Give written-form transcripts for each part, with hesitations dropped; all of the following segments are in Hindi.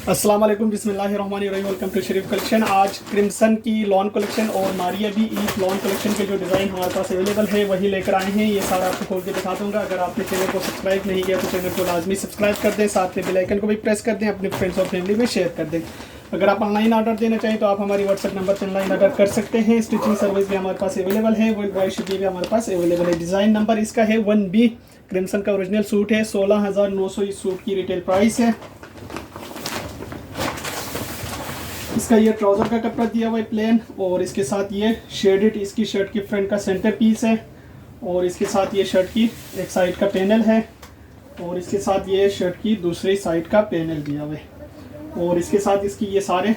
अस्सलाम वालेकुम, बिस्मिल्लाहिर्रहमानिर्रहीम। Welcome to Sharif collection. आज क्रिम्सन की लॉन कलेक्शन और मारिया बी ईद लॉन कलेक्शन के जो डिज़ाइन हमारे पास अवेलेबल है वही लेकर आए हैं। ये सारा आपको खोल के दिखा दूंगा। अगर आपने चैनल को सब्सक्राइब नहीं किया तो चैनल को लाजमी सब्सक्राइब कर दें, साथ में बेल आइकन को भी प्रेस कर दें, अपने फ्रेंड्स और फैमिली में शेयर कर दें। अगर आप ऑनलाइन ऑर्डर देना चाहें तो आप हमारी व्हाट्सएप नंबर पर ऑनलाइन ऑर्डर कर सकते हैं। स्टिचिंग सर्विस भी हमारे पास अवेलेबल है, वर्ल्ड वाइड शिपिंग भी हमारे पास अवेलेबल है। डिज़ाइन नंबर इसका है 1B। क्रिम्सन का ओरिजिनल सूट है, 16,900 इस सूट की रिटेल प्राइस है। इसका ये ट्राउज़र का कपड़ा दिया हुआ है प्लेन, और इसके साथ ये शेडेड इसकी शर्ट की फ्रंट का सेंटर पीस है, और इसके साथ ये शर्ट की एक साइड का पैनल है, और इसके साथ ये शर्ट की दूसरी साइड का पैनल दिया हुआ है, और इसके साथ इसकी ये सारे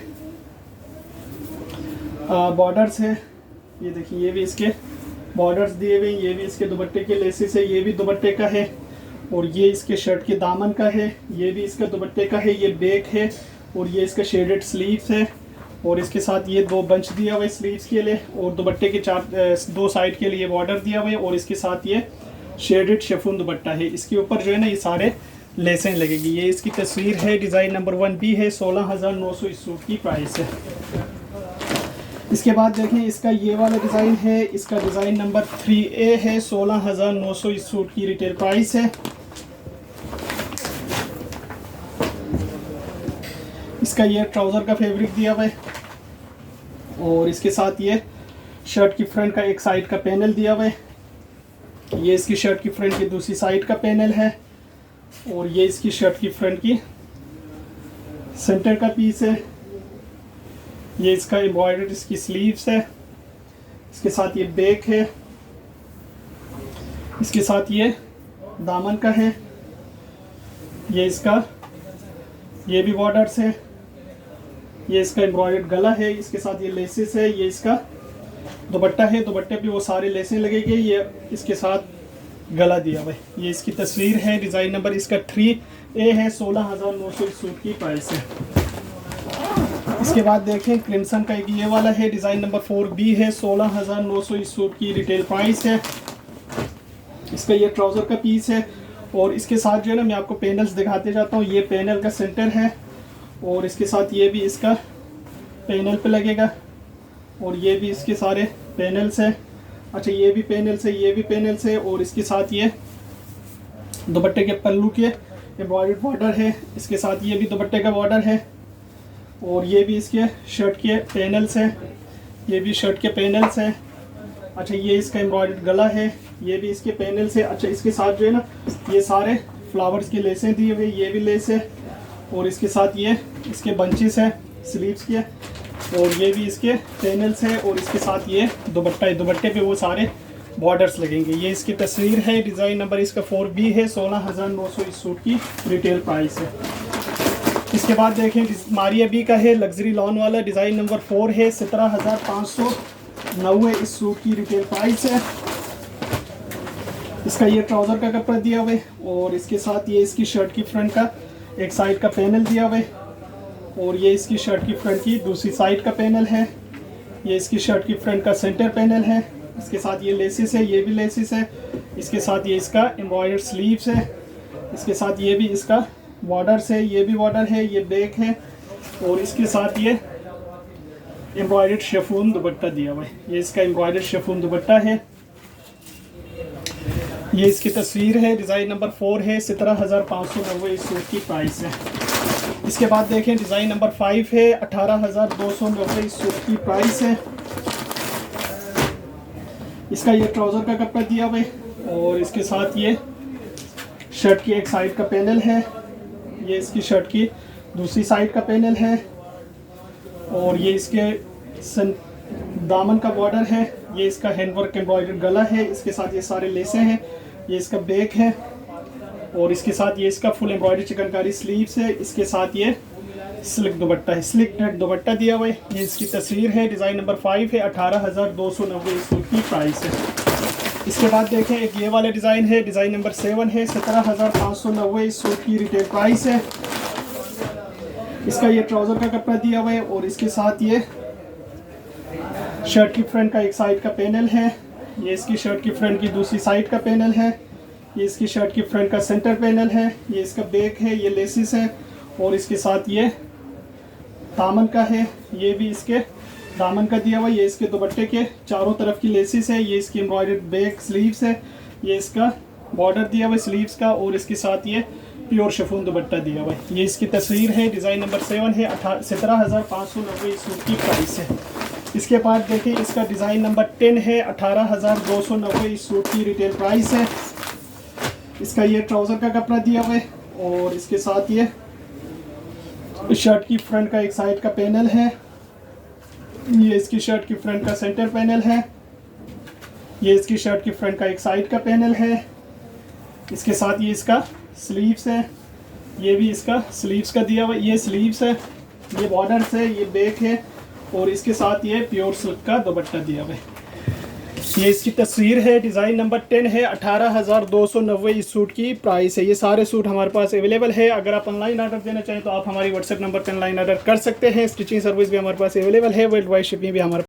बॉर्डर्स है। ये देखिए, ये भी इसके बॉर्डर्स दिए हुए, ये भी इसके दुपट्टे के लेसेस है, ये भी दुपट्टे का है, और ये इसके शर्ट के दामन का है, ये भी इसका दुपट्टे का है, ये बैक है, और ये इसका शेडेड स्लीव्स है, और इसके साथ ये दो बंच दिया हुआ है स्लीव्स के लिए, और दुपट्टे के दो साइड के लिए बॉर्डर दिया हुआ है, और इसके साथ ये शेडेड शिफॉन दुपट्टा है। इसके ऊपर जो है ना ये सारे लेसें लगेगी। ये इसकी तस्वीर है, डिज़ाइन नंबर 1B है, 16,900 इस सूट की प्राइस है। इसके बाद देखें, इसका ये वाला डिज़ाइन है, इसका डिज़ाइन नंबर 3A है, 16,900 इस सूट की रिटेल प्राइस है। इसका ये ट्राउज़र का फैब्रिक दिया हुआ है, और इसके साथ ये शर्ट की फ्रंट का एक साइड का पैनल दिया हुआ है, ये इसकी शर्ट की फ्रंट की दूसरी साइड का पैनल है, और ये इसकी शर्ट की फ्रंट की सेंटर का पीस है, ये इसका एम्ब्रॉयडर्ड इसकी स्लीव्स है, इसके साथ ये बैक है, इसके साथ ये दामन का है, ये इसका ये भी बॉर्डर्स है, ये इसका एम्ब्रॉयडर्ड गला है, इसके साथ ये लेसेस है, ये इसका दुपट्टा है, दुपट्टे पे वो सारे लेसें लगेंगे, ये इसके साथ गला दिया हुआ है। ये इसकी तस्वीर है, डिज़ाइन नंबर इसका 3A है, 16,900 इस सूट की प्राइस है। इसके बाद देखें, क्रिम्सन का एक ये वाला है, डिज़ाइन नंबर 4B है, 16,900 इस सूट की रिटेल प्राइस है। इसका ये ट्राउज़र का पीस है, और इसके साथ जो है ना मैं आपको पैनल्स दिखाते जाता हूँ। ये पैनल का सेंटर है, और इसके साथ ये भी इसका पैनल पे लगेगा, और ये भी इसके सारे पैनल्स है। अच्छा, ये भी पैनल्स है, ये भी पैनल्स है, और इसके साथ ये दुपट्टे के पल्लू के एम्ब्रॉयडर्ड बॉर्डर है, इसके साथ ये भी दुपट्टे का बॉर्डर है, और ये भी इसके शर्ट के पैनल्स है, ये भी शर्ट के पैनल्स है। अच्छा, ये इसका एम्ब्रॉयडर्ड गला है, ये भी इसके पैनल्स है। अच्छा, इसके साथ जो है ना ये सारे फ्लावर्स के लेसें दिए हुए, ये भी लेस है, और इसके साथ ये इसके बंचेस है स्लीव्स के, और ये भी इसके पैनल्स है, और इसके साथ ये दुपट्टा है, दुपट्टे पे वो सारे बॉर्डर्स लगेंगे। ये इसकी तस्वीर है, डिज़ाइन नंबर इसका 4B है, 16,900 इस सूट की रिटेल प्राइस है। इसके बाद देखें, मारिया बी का है, लग्जरी लॉन वाला, डिज़ाइन नंबर 4 है, 17,590 इस सूट की रिटेल प्राइस है। इसका ये ट्राउज़र का कपड़ा दिया हुआ है, और इसके साथ ये इसकी शर्ट की फ्रंट का एक साइड का पैनल दिया हुआ है, और ये इसकी शर्ट की फ्रंट की दूसरी साइड का पैनल है, ये इसकी शर्ट की फ्रंट का सेंटर पैनल है, इसके साथ ये लेसिस है, ये भी लेसिस है, इसके साथ ये इसका एम्ब्रॉयडर्ड स्लीव्स है, इसके साथ ये भी इसका बॉर्डर्स है, ये भी बॉर्डर है, ये बैक है, और इसके साथ ये एम्ब्रॉयडर्ड शिफॉन दुपट्टा दिया हुआ है। ये इसका एम्ब्रॉयडर्ड शिफॉन दुपट्टा है। ये इसकी तस्वीर है, डिज़ाइन नंबर 4 है, 17,590 इस सूट की प्राइस है। इसके बाद देखें, डिज़ाइन नंबर 5 है, 18,290 इस सूट की प्राइस है। इसका ये ट्राउज़र का कपड़ा दिया हुआ है, और इसके साथ ये शर्ट की एक साइड का पैनल है, ये इसकी शर्ट की दूसरी साइड का पैनल है, और ये इसके दामन का बॉर्डर है, ये इसका हैंडवर्क एम्ब्रॉयडर्ड गला है, इसके साथ ये सारे लेसें हैं, ये इसका बैक है, और इसके साथ ये इसका फुल एम्ब्रॉयडरी चिकनकारी स्लीव्स है, इसके साथ ये स्लिक दुपट्टा है, स्लिक नेट दुपट्टा दिया हुआ है। ये इसकी तस्वीर है, डिज़ाइन नंबर 5 है, 18,290 इस सूट की प्राइस है। इसके बाद देखें, एक ये वाला डिज़ाइन है, डिज़ाइन नंबर 7 है, 17,590 इस सूट की रिटेल प्राइस है। इसका ये ट्राउज़र का कपड़ा दिया हुआ है, और इसके साथ ये शर्ट की फ्रंट का एक साइड का पैनल है, ये इसकी शर्ट की फ्रंट की दूसरी साइड का पैनल है, ये इसकी शर्ट की फ्रंट का सेंटर पैनल है, ये इसका बैक है, ये लेसिस है और इसके साथ ये दामन का है, ये भी इसके दामन का दिया हुआ। ये इसके दुपट्टे के चारों तरफ की लेसिस है। ये इसकी एम्ब्रॉयडर्ड बैक स्लीव्स है। ये इसका बॉर्डर दिया हुआ है स्लीव्स का, और इसके साथ ये प्योर शिफॉन दुपट्टा दिया हुआ है। ये इसकी तस्वीर है, डिज़ाइन नंबर 7 है। 17,590 इस सूट की प्राइस है। इसके बाद देखिए इसका डिज़ाइन नंबर 10 है। 18,290 इस सूट की रिटेल प्राइस है। इसका ये ट्राउज़र का कपड़ा दिया हुआ है, और इसके साथ ये शर्ट की फ्रंट का एक साइड का पैनल है। ये इसकी शर्ट की फ्रंट का सेंटर पैनल है। ये इसकी शर्ट की फ्रंट का एक साइड का पैनल है। इसके साथ ये इसका स्लीव्स है। ये भी इसका स्लीव्स का दिया हुआ, ये स्लीव्स है, ये बॉर्डर्स है, ये बैक है, और इसके साथ ये प्योर सिल्क का दुपट्टा दिया हुआ है। ये इसकी तस्वीर है, डिज़ाइन नंबर 10 है। 18,290 इस सूट की प्राइस है। ये सारे सूट हमारे पास अवेलेबल है। अगर आप ऑनलाइन ऑर्डर देना चाहें तो आप हमारी व्हाट्सएप नंबर पर ऑनलाइन ऑर्डर कर सकते हैं। स्टिचिंग सर्विस भी हमारे पास अवेलेबल है। वर्ल्ड वाइड शिपिंग भी हमारे